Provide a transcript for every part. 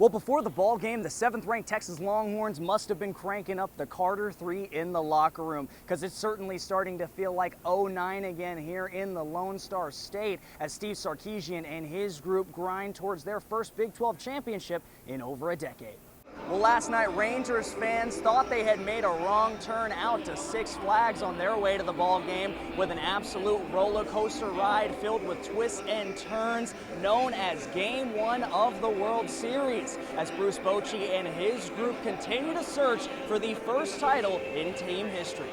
Well, before the ball game, the 7th-ranked Texas Longhorns must have been cranking up the Carter 3 in the locker room, because it's certainly starting to feel like '09 again here in the Lone Star State as Steve Sarkisian and his group grind towards their first Big 12 championship in over a decade. Well, last night, Rangers fans thought they had made a wrong turn out to Six Flags on their way to the ball game with an absolute roller coaster ride filled with twists and turns known as Game 1 of the World Series, as Bruce Bochy and his group continue to search for the first title in team history.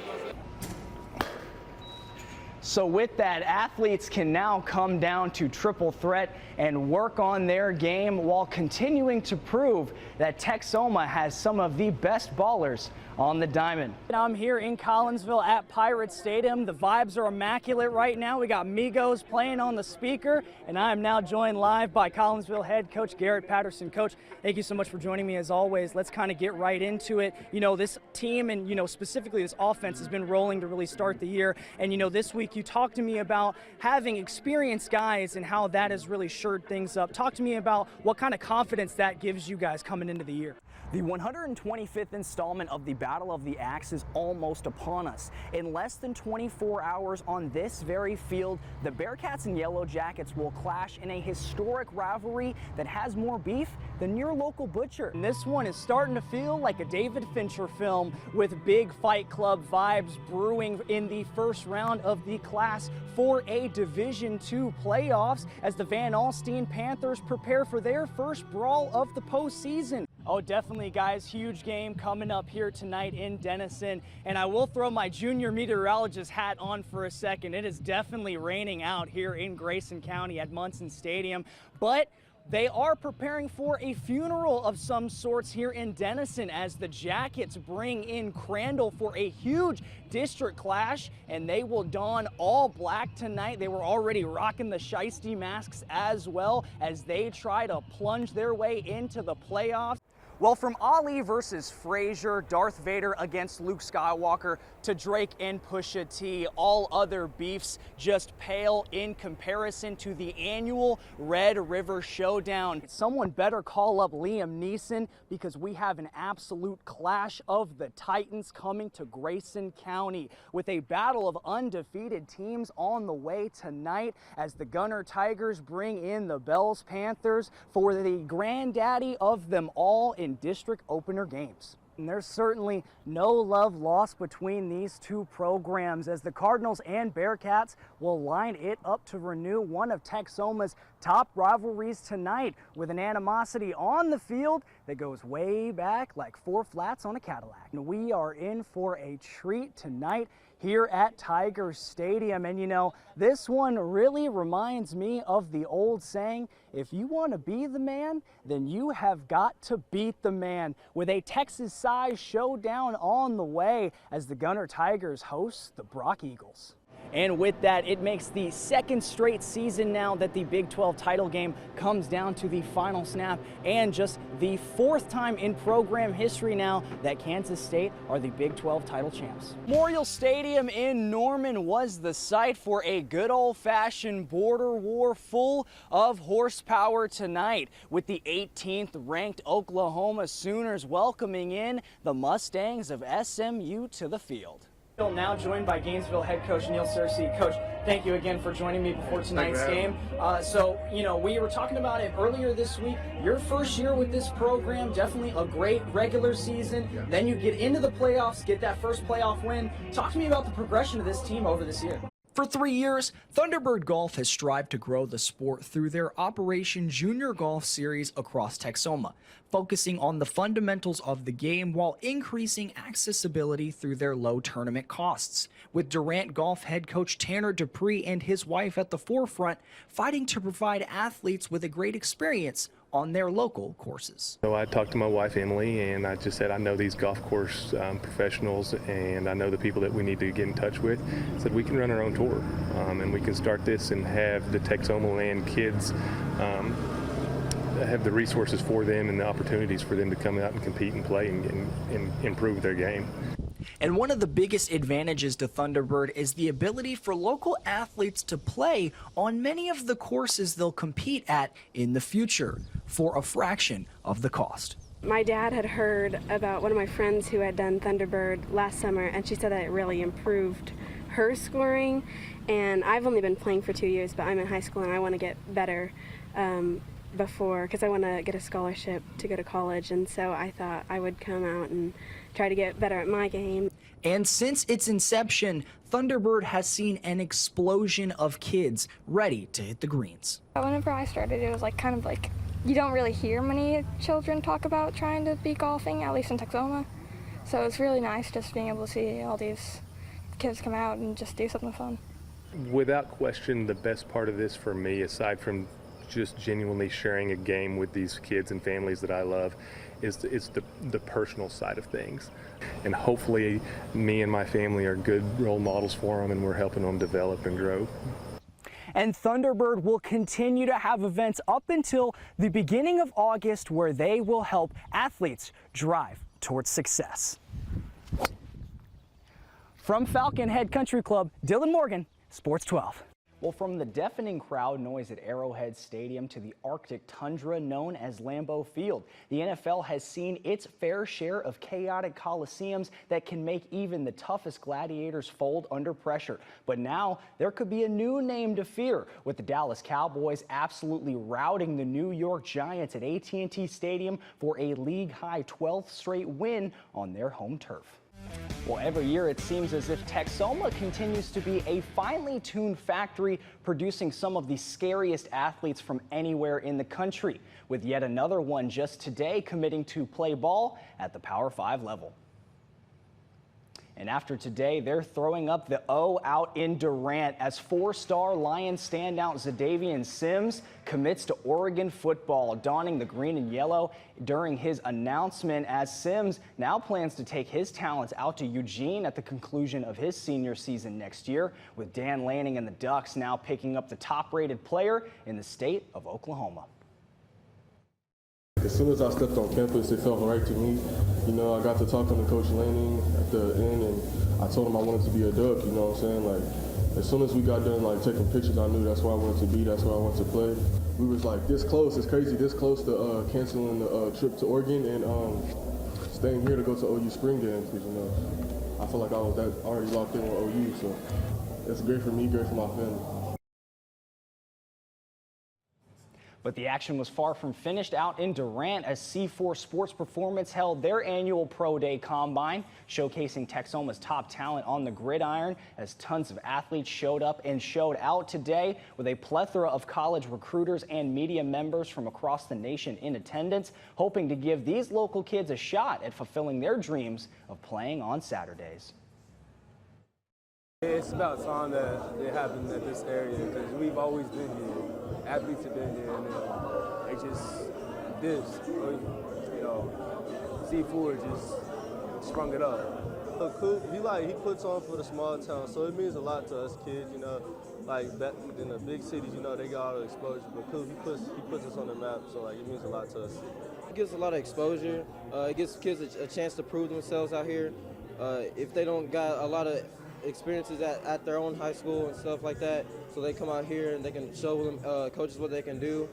So with that, athletes can now come down to Triple Threat and work on their game while continuing to prove that Texoma has some of the best ballers on the diamond. I'm here in Collinsville at Pirate Stadium. The vibes are immaculate right now. We got Migos playing on the speaker, and I am now joined live by Collinsville head coach Garrett Patterson. Coach, thank you so much for joining me as always. Let's kind of get right into it. You know, this team and, you know, specifically this offense has been rolling to really start the year. And, you know, this week you talked to me about having experienced guys and how that has really shored things up. Talk to me about what kind of confidence that gives you guys coming into the year. The 125th installment of the Battle of the Axe is almost upon us. In less than 24 hours on this very field, the Bearcats and Yellow Jackets will clash in a historic rivalry that has more beef than your local butcher. And this one is starting to feel like a David Fincher film with big Fight Club vibes brewing in the first round of the Class 4A Division II playoffs as the Van Alstyne Panthers prepare for their first brawl of the postseason. Oh, definitely, guys. Huge game coming up here tonight in Denison. And I will throw my junior meteorologist hat on for a second. It is definitely raining out here in Grayson County at Munson Stadium. But they are preparing for a funeral of some sorts here in Denison as the Jackets bring in Crandall for a huge district clash, and they will don all black tonight. They were already rocking the shiesty masks as well as they try to plunge their way into the playoffs. Well, from Ali versus Frazier, Darth Vader against Luke Skywalker, to Drake and Pusha T, all other beefs just pale in comparison to the annual Red River Showdown. Someone better call up Liam Neeson because we have an absolute clash of the Titans coming to Grayson County with a battle of undefeated teams on the way tonight as the Gunner Tigers bring in the Bells Panthers for the granddaddy of them all in district opener games. And there's certainly no love lost between these two programs as the Cardinals and Bearcats will line it up to renew one of Texoma's top rivalries tonight with an animosity on the field that goes way back like 4 flats on a Cadillac. And we are in for a treat tonight here at Tiger Stadium. And you know, this one really reminds me of the old saying, if you want to be the man, then you have got to beat the man, with a Texas-sized showdown on the way as the Gunner Tigers host the Brock Eagles. And with that, it makes the second straight season now that the Big 12 title game comes down to the final snap, and just the 4th time in program history now that Kansas State are the Big 12 title champs. Memorial Stadium in Norman was the site for a good old-fashioned border war full of horsepower tonight, with the 18th ranked Oklahoma Sooners welcoming in the Mustangs of SMU to the field. Now joined by Gainesville head coach Neil Searcy. Coach, thank you again for joining me before tonight's game. So, you know, we were talking about it earlier this week. Your first year with this program, definitely a great regular season. Yeah. Then you get into the playoffs, get that first playoff win. Talk to me about the progression of this team over this year. For 3 years, Thunderbird Golf has strived to grow the sport through their Operation Junior Golf Series across Texoma, focusing on the fundamentals of the game while increasing accessibility through their low tournament costs, with Durant Golf head coach Tanner Dupree and his wife at the forefront, fighting to provide athletes with a great experience on their local courses. So I talked to my wife Emily, and I just said I know these golf course professionals, and I know the people that we need to get in touch with. I said we can run our own tour, and we can start this and have the Texoma land kids have the resources for them and the opportunities for them to come out and compete and play and improve their game. And one of the biggest advantages to Thunderbird is the ability for local athletes to play on many of the courses they'll compete at in the future for a fraction of the cost. My dad had heard about one of my friends who had done Thunderbird last summer, and she said that it really improved her scoring. And I've only been playing for 2 years, but I'm in high school and I want to get better because I want to get a scholarship to go to college. And so I thought I would come out and try to get better at my game. And since its inception, Thunderbird has seen an explosion of kids ready to hit the greens. Whenever I started, it was kind of like you don't really hear many children talk about trying to be golfing, at least in Texoma. So it's really nice just being able to see all these kids come out and just do something fun. Without question, the best part of this for me, aside from just genuinely sharing a game with these kids and families that I love, is the personal side of things. And hopefully me and my family are good role models for them, and we're helping them develop and grow. And Thunderbird will continue to have events up until the beginning of August where they will help athletes drive towards success. From Falcon Head Country Club, Dylan Morgan, Sports 12. Well, from the deafening crowd noise at Arrowhead Stadium to the Arctic tundra known as Lambeau Field, the NFL has seen its fair share of chaotic coliseums that can make even the toughest gladiators fold under pressure. But now there could be a new name to fear, with the Dallas Cowboys absolutely routing the New York Giants at AT&T Stadium for a league-high 12th straight win on their home turf. Well, every year it seems as if Texoma continues to be a finely tuned factory producing some of the scariest athletes from anywhere in the country, with yet another one just today committing to play ball at the Power 5 level. And after today, they're throwing up the O out in Durant as four-star Lions standout Zadavian Sims commits to Oregon football, donning the green and yellow during his announcement, as Sims now plans to take his talents out to Eugene at the conclusion of his senior season next year, with Dan Lanning and the Ducks now picking up the top-rated player in the state of Oklahoma. As soon as I stepped on campus, it felt right to me. You know, I got to talk to Coach Lanning at the end, and I told him I wanted to be a Duck, you know what I'm saying? Like, as soon as we got done, taking pictures, I knew that's where I wanted to be, that's where I wanted to play. We was, this close, it's crazy, this close to canceling the trip to Oregon and staying here to go to OU spring games, because, you know, I feel like I was already locked in with OU, so it's great for me, great for my family. But the action was far from finished out in Durant as C4 Sports Performance held their annual Pro Day Combine, showcasing Texoma's top talent on the gridiron as tons of athletes showed up and showed out today, with a plethora of college recruiters and media members from across the nation in attendance, hoping to give these local kids a shot at fulfilling their dreams of playing on Saturdays. It's about time that it happened at this area, because we've always been here. Athletes have been here, and they just C4 just sprung it up. Look, Coop, he puts on for the small town, so it means a lot to us kids, you know. Back in the big cities, you know, they got all the exposure, but Coop, he puts us on the map, so it means a lot to us. It gives a lot of exposure. It gives kids a chance to prove themselves out here. If they don't got a lot of experiences at their own high school and stuff like that, so they come out here and they can show them coaches what they can do.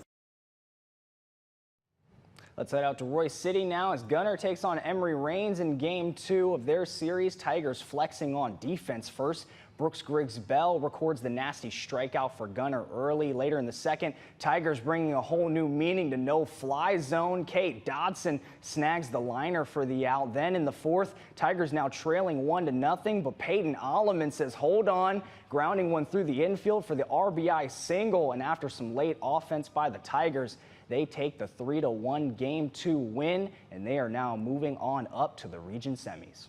Let's head out to Royce City now as Gunner takes on Emory Reigns in Game 2 of their series. Tigers flexing on defense first. Brooks Griggs-Bell records the nasty strikeout for Gunner early. Later in the second, Tigers bringing a whole new meaning to no-fly zone. Kate Dodson snags the liner for the out. Then in the fourth, Tigers now trailing 1-0, but Peyton Alleman says, hold on, grounding one through the infield for the RBI single. And after some late offense by the Tigers, they take the 3-1 Game 2 win, and they are now moving on up to the region semis.